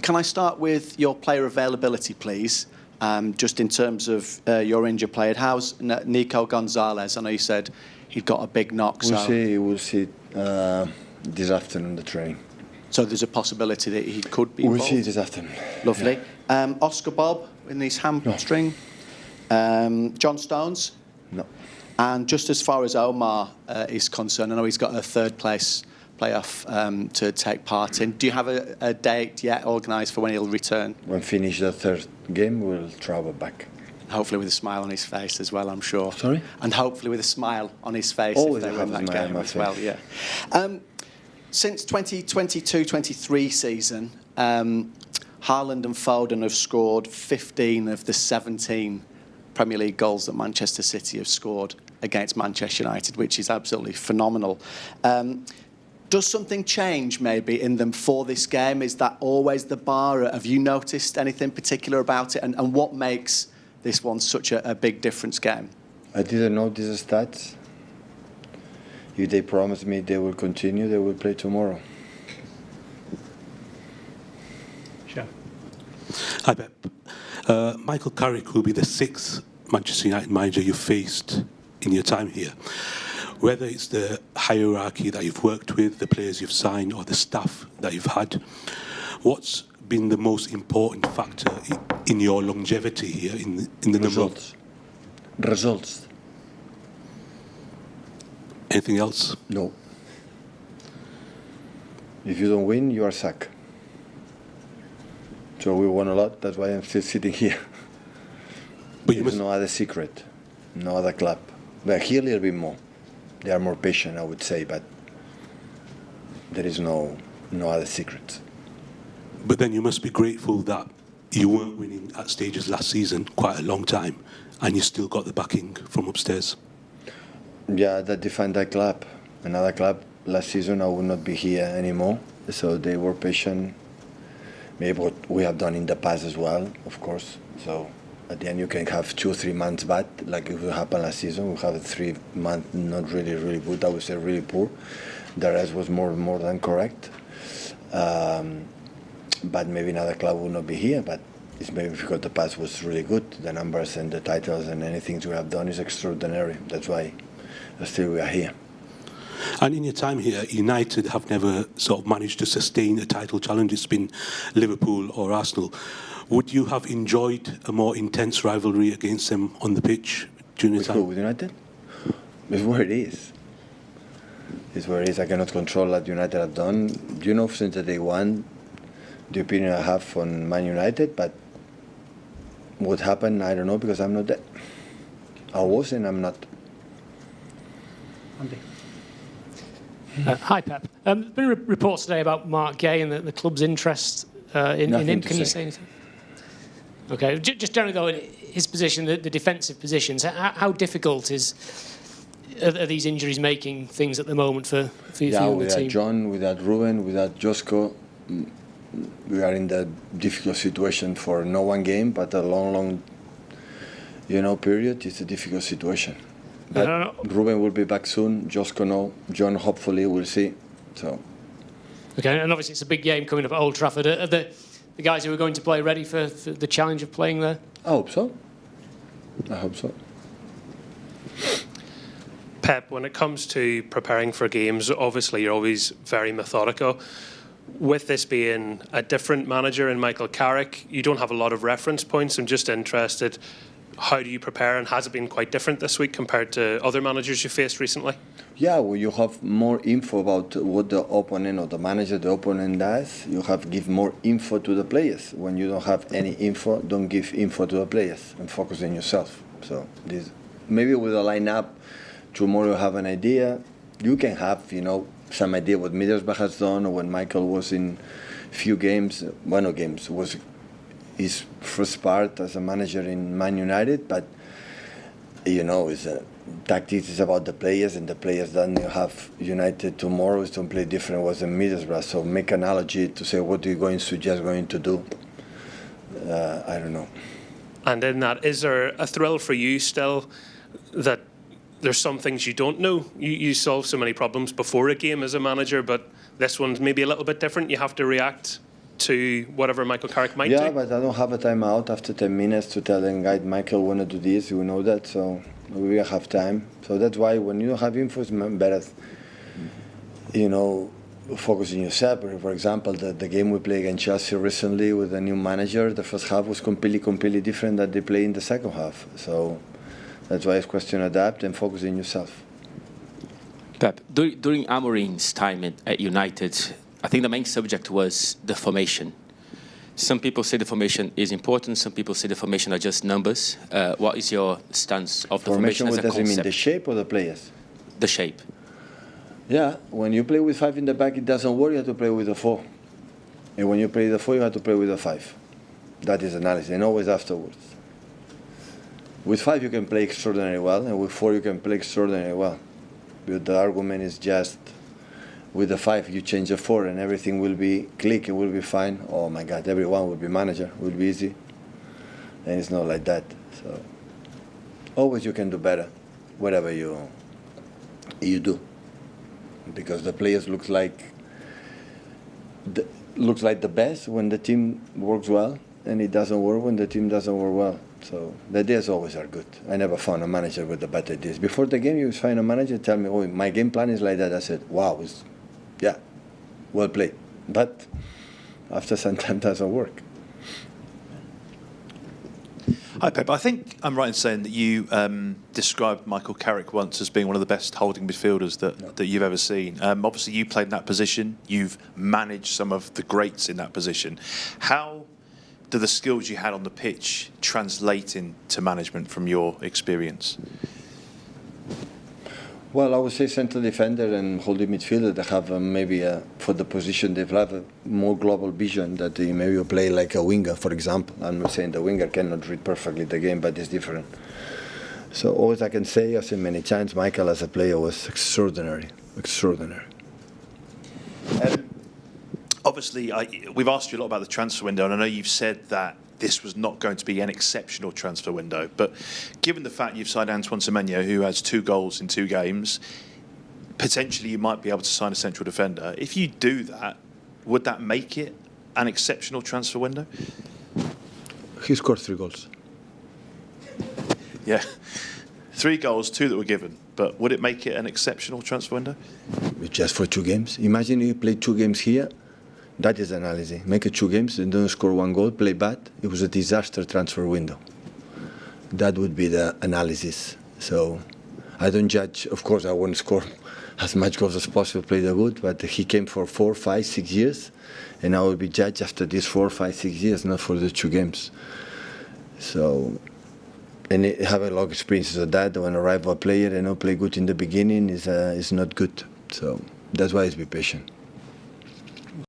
Can I start with your player availability, please? Just in terms of your injured player, how's Nico Gonzalez? I know you said he'd got a big knock. We'll see this afternoon the training. So there's a possibility that he could be involved? We'll see this afternoon. Lovely. Yeah. Oscar Bob in his hamstring? No. John Stones? No. And just as far as Omar is concerned, I know he's got a third place playoff to take part in. Do you have a date yet organised for when he'll return? When finish the third game, we'll travel back. Hopefully with a smile on his face as well, I'm sure. Sorry? And hopefully with a smile on his face Always if they win that game as well, yeah. Since 2022-23 season, Haaland and Foden have scored 15 of the 17 Premier League goals that Manchester City have scored against Manchester United, which is absolutely phenomenal. Does something change maybe in them for this game? Is that always the bar? Have you noticed anything particular about it? And what makes this one such a big difference game? I didn't know these stats. If they promise me they will continue, they will play tomorrow. Sure. Hi, Pep. Michael Carrick will be the 6th Manchester United manager you've faced in your time here. Whether it's the hierarchy that you've worked with, the players you've signed, or the staff that you've had, what's been the most important factor in your longevity here in the results? Results. Anything else? No. If you don't win, you are sacked. So we won a lot. That's why I'm still sitting here. But there's no other secret, no other club. But here a little bit more. They are more patient, I would say, but there is no other secret. But then you must be grateful that you weren't winning at stages last season, quite a long time, and you still got the backing from upstairs. Yeah, that defined that club. Another club, last season I would not be here anymore. So they were patient. Maybe what we have done in the past as well, of course. So at the end you can have 2 or 3 months bad, like it happened last season. We have 3 months not really good, I would say really poor. The rest was more than correct. But maybe another club would not be here, but it's maybe because the past was really good. The numbers and the titles and anything we have done is extraordinary. That's why still we are here. And in your time here, United have never sort of managed to sustain a title challenge. It's been Liverpool or Arsenal. Would you have enjoyed a more intense rivalry against them on the pitch during the time? With United? It's where it is. It's where it is. I cannot control what United have done. You know, since day one, the opinion I have on Man United, but what happened, I don't know, because I'm not there. I was and I'm not. Hi, Pep. There's been reports today about Mark Guehi and the club's interest in him. Can you say anything? Okay. Just generally, though, in his position, the defensive positions, how difficult are these injuries making things at the moment for you and the team? Without John, without Ruben, without Josko, we are in the difficult situation for no one game, but a long, period. It's a difficult situation. But Ruben will be back soon. Josko no. John hopefully we'll see. So. Okay, and obviously it's a big game coming up at Old Trafford. Are the guys who are going to play ready for the challenge of playing there? I hope so. Pep, when it comes to preparing for games, obviously you're always very methodical. With this being a different manager in Michael Carrick, you don't have a lot of reference points. I'm just interested, how do you prepare, and has it been quite different this week compared to other managers you faced recently? Yeah, well, you have more info about what the opponent or the manager, the opponent does. You have give more info to the players. When you don't have any info, don't give info to the players and focus on yourself. So this, maybe with a lineup, tomorrow you have an idea. You can have, some idea what Middlesbrough has done, or when Michael was in few games, was his first part as a manager in Man United, but it's tactics is about the players, and the players that you have United tomorrow is to play different was in Middlesbrough. So make analogy to say what you're going to do. I don't know. And in that, is there a thrill for you still that there's some things you don't know? You solve so many problems before a game as a manager, but this one's maybe a little bit different. You have to react to whatever Michael Carrick might Yeah, do? but I don't have a timeout after 10 minutes to tell them, guys, Michael want to do this, you know that, so we have time. So that's why when you don't have info, it's better, focus on yourself. For example, the game we played against Chelsea recently with a new manager, the first half was completely different than they play in the second half. So that's why it's question adapt and focus on yourself. Pep, during Amorim's time at United, I think the main subject was the formation. Some people say the formation is important. Some people say the formation are just numbers. What is your stance of the formation as a concept? What does it mean, the shape or the players? The shape. Yeah, when you play with 5 in the back, it doesn't work. You have to play with a 4. And when you play the 4, you have to play with a 5. That is analysis, and always afterwards. With 5, you can play extraordinarily well, and with 4, you can play extraordinarily well. But the argument is just, with the 5, you change the 4, and everything will be click, it will be fine. Oh my God, everyone will be manager, will be easy. And it's not like that. So always you can do better, whatever you do, because the players looks like the best when the team works well, and it doesn't work when the team doesn't work well. So the ideas always are good. I never found a manager with the bad ideas. Before the game, you find a manager tell me, "Oh, my game plan is like that." I said, "Wow, yeah, well played." But after some time, it doesn't work. Hi, Pep. I think I'm right in saying that you described Michael Carrick once as being one of the best holding midfielders that you've ever seen. Obviously, you played in that position. You've managed some of the greats in that position. How do the skills you had on the pitch translate into management from your experience? Well, I would say central defender and holding midfielder, they have maybe for the position, they have a more global vision that they maybe play like a winger, for example. I'm not saying the winger cannot read perfectly the game, but it's different. So always I can say, I've seen many times, Michael as a player was extraordinary. Obviously, we've asked you a lot about the transfer window, and I know you've said that this was not going to be an exceptional transfer window. But given the fact you've signed Antoine Semenyo, who has 2 goals in 2 games, potentially you might be able to sign a central defender. If you do that, would that make it an exceptional transfer window? He scored 3 goals. Yeah. 3 goals, 2 that were given. But would it make it an exceptional transfer window? Just for 2 games. Imagine you play 2 games here. That is analysis. Make it 2 games and don't score 1 goal, play bad. It was a disaster transfer window. That would be the analysis. So I don't judge. Of course, I won't score as much goals as possible, play the good, but he came for 4, 5, 6 years, and I will be judged after these 4, 5, 6 years, not for the 2 games. So, and have a lot of experiences of that. When arrive a player and not play good in the beginning is not good. So that's why it's be patient.